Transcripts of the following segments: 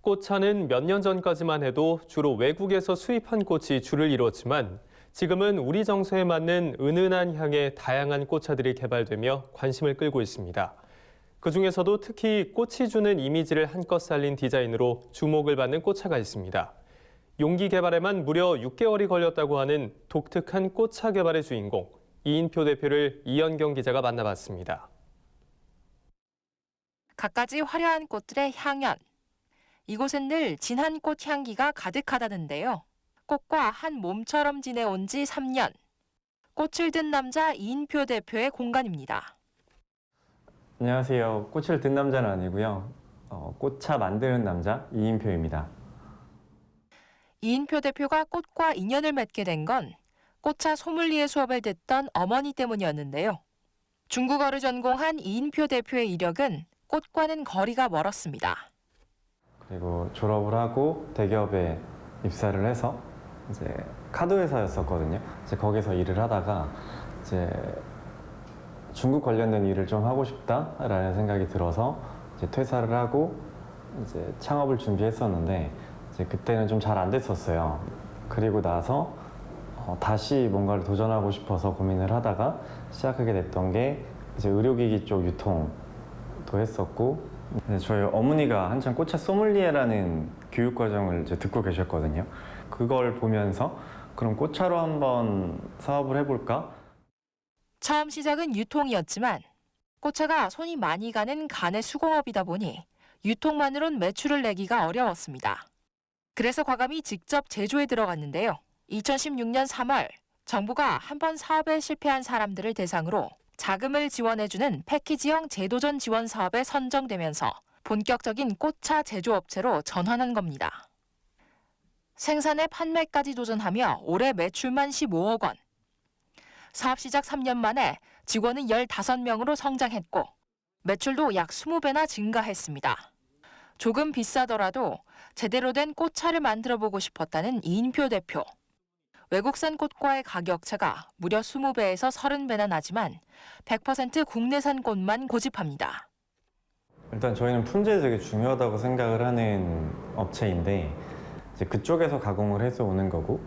꽃차는 몇 년 전까지만 해도 주로 외국에서 수입한 꽃이 주를 이뤘지만 지금은 우리 정서에 맞는 은은한 향의 다양한 꽃차들이 개발되며 관심을 끌고 있습니다. 그중에서도 특히 꽃이 주는 이미지를 한껏 살린 디자인으로 주목을 받는 꽃차가 있습니다. 용기 개발에만 무려 6개월이 걸렸다고 하는 독특한 꽃차 개발의 주인공, 이인표 대표를 이현경 기자가 만나봤습니다. 갖가지 화려한 꽃들의 향연. 이곳엔 늘 진한 꽃 향기가 가득하다는데요. 꽃과 한 몸처럼 지내온 지 3년. 꽃을 든 남자 이인표 대표의 공간입니다. 안녕하세요. 꽃을 든 남자는 아니고요. 꽃차 만드는 남자 이인표입니다. 이인표 대표가 꽃과 인연을 맺게 된 건 꽃차 소믈리에 수업을 듣던 어머니 때문이었는데요. 중국어를 전공한 이인표 대표의 이력은 꽃과는 거리가 멀었습니다. 그리고 졸업을 하고 대기업에 입사를 해서 이제 카드 회사였었거든요. 이제 거기서 일을 하다가 이제 중국 관련된 일을 좀 하고 싶다라는 생각이 들어서 이제 퇴사를 하고 이제 창업을 준비했었는데 이제 그때는 좀 잘 안 됐었어요. 그리고 나서 다시 뭔가를 도전하고 싶어서 고민을 하다가 시작하게 됐던 게 이제 의료기기 쪽 유통도 했었고, 저희 어머니가 한창 꽃차 소믈리에라는 교육 과정을 이제 듣고 계셨거든요. 그걸 보면서 그럼 꽃차로 한번 사업을 해볼까? 처음 시작은 유통이었지만 꽃차가 손이 많이 가는 간의 수공업이다 보니 유통만으론 매출을 내기가 어려웠습니다. 그래서 과감히 직접 제조에 들어갔는데요. 2016년 3월 정부가 한번 사업에 실패한 사람들을 대상으로 자금을 지원해주는 패키지형 재도전 지원 사업에 선정되면서 본격적인 꽃차 제조업체로 전환한 겁니다. 생산에 판매까지 도전하며 올해 매출만 15억 원. 사업 시작 3년 만에 직원은 15명으로 성장했고 매출도 약 20배나 증가했습니다. 조금 비싸더라도 제대로 된 꽃차를 만들어보고 싶었다는 이인표 대표. 외국산 꽃과의 가격차가 무려 20배에서 30배나 나지만 100% 국내산 꽃만 고집합니다. 일단 저희는 품질이 되게 중요하다고 생각을 하는 업체인데 이제 그쪽에서 가공을 해서 오는 거고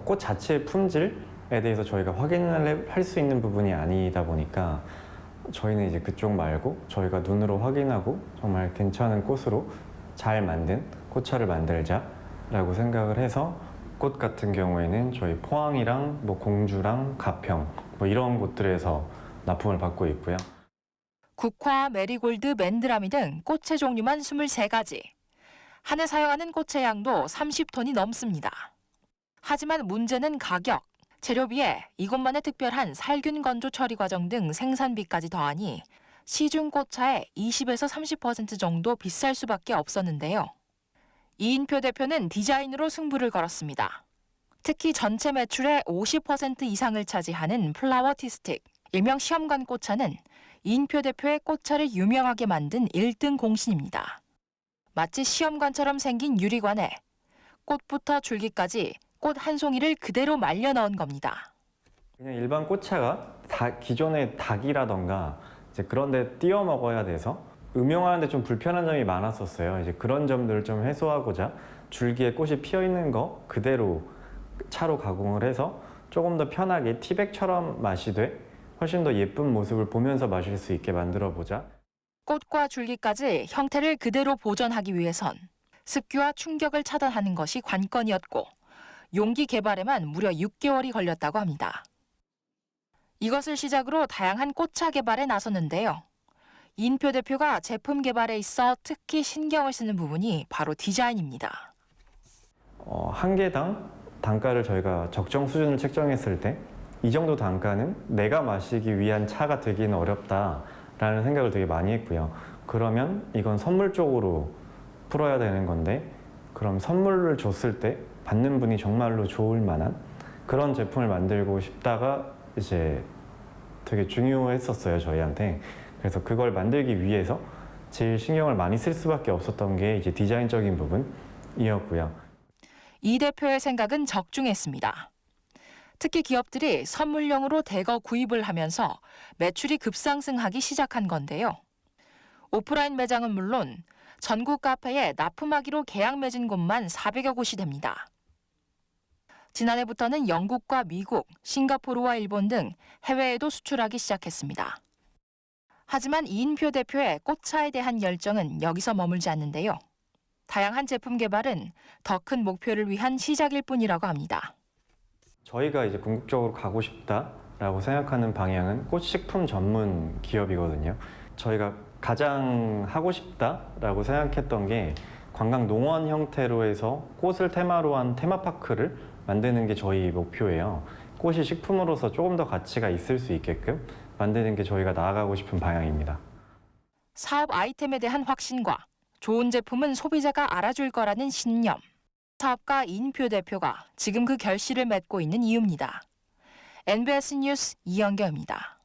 꽃 자체의 품질에 대해서 저희가 확인을 할 수 있는 부분이 아니다 보니까 저희는 이제 그쪽 말고 저희가 눈으로 확인하고 정말 괜찮은 꽃으로 잘 만든 꽃차를 만들자라고 생각을 해서 꽃 같은 경우에는 저희 포항이랑 공주랑 가평 이런 곳들에서 납품을 받고 있고요. 국화, 메리골드, 맨드라미 등 꽃의 종류만 23가지. 한 해 사용하는 꽃의 양도 30톤이 넘습니다. 하지만 문제는 가격. 재료비에 이것만의 특별한 살균 건조 처리 과정 등 생산비까지 더하니 시중 꽃차의 20에서 30% 정도 비쌀 수밖에 없었는데요. 이인표 대표는 디자인으로 승부를 걸었습니다. 특히 전체 매출의 50% 이상을 차지하는 플라워 티스틱, 일명 시험관 꽃차는 이인표 대표의 꽃차를 유명하게 만든 1등 공신입니다. 마치 시험관처럼 생긴 유리관에 꽃부터 줄기까지 꽃 한 송이를 그대로 말려 넣은 겁니다. 그냥 일반 꽃차가 기존의 닭이라던가 이제 그런 데 띄워 먹어야 돼서 음용하는데 좀 불편한 점이 많았었어요. 이제 그런 점들을 좀 해소하고자 줄기에 꽃이 피어 있는 거 그대로 차로 가공을 해서 조금 더 편하게 티백처럼 마시되 훨씬 더 예쁜 모습을 보면서 마실 수 있게 만들어 보자. 꽃과 줄기까지 형태를 그대로 보존하기 위해선 습기와 충격을 차단하는 것이 관건이었고 용기 개발에만 무려 6개월이 걸렸다고 합니다. 이것을 시작으로 다양한 꽃차 개발에 나섰는데요. 이인표 대표가 제품 개발에 있어 특히 신경을 쓰는 부분이 바로 디자인입니다. 한 개당 단가를 저희가 적정 수준을 책정했을 때 이 정도 단가는 내가 마시기 위한 차가 되기는 어렵다라는 생각을 되게 많이 했고요. 그러면 이건 선물 쪽으로 풀어야 되는 건데 그럼 선물을 줬을 때 받는 분이 정말로 좋을 만한 그런 제품을 만들고 싶다가 이제 되게 중요했었어요, 저희한테. 그래서 그걸 만들기 위해서 제일 신경을 많이 쓸 수밖에 없었던 게 이제 디자인적인 부분이었고요. 이 대표의 생각은 적중했습니다. 특히 기업들이 선물용으로 대거 구입을 하면서 매출이 급상승하기 시작한 건데요. 오프라인 매장은 물론 전국 카페에 납품하기로 계약 맺은 곳만 400여 곳이 됩니다. 지난해부터는 영국과 미국, 싱가포르와 일본 등 해외에도 수출하기 시작했습니다. 하지만 이인표 대표의 꽃차에 대한 열정은 여기서 머물지 않는데요. 다양한 제품 개발은 더 큰 목표를 위한 시작일 뿐이라고 합니다. 저희가 이제 궁극적으로 가고 싶다라고 생각하는 방향은 꽃식품 전문 기업이거든요. 저희가 가장 하고 싶다라고 생각했던 게 관광 농원 형태로 해서 꽃을 테마로 한 테마파크를 만드는 게 저희 목표예요. 꽃이 식품으로서 조금 더 가치가 있을 수 있게끔 만드는 게 저희가 나아가고 싶은 방향입니다. 사업 아이템에 대한 확신과 좋은 제품은 소비자가 알아줄 거라는 신념. 사업가 이인표 대표가 지금 그 결실을 맺고 있는 이유입니다. NBS 뉴스 이영경입니다.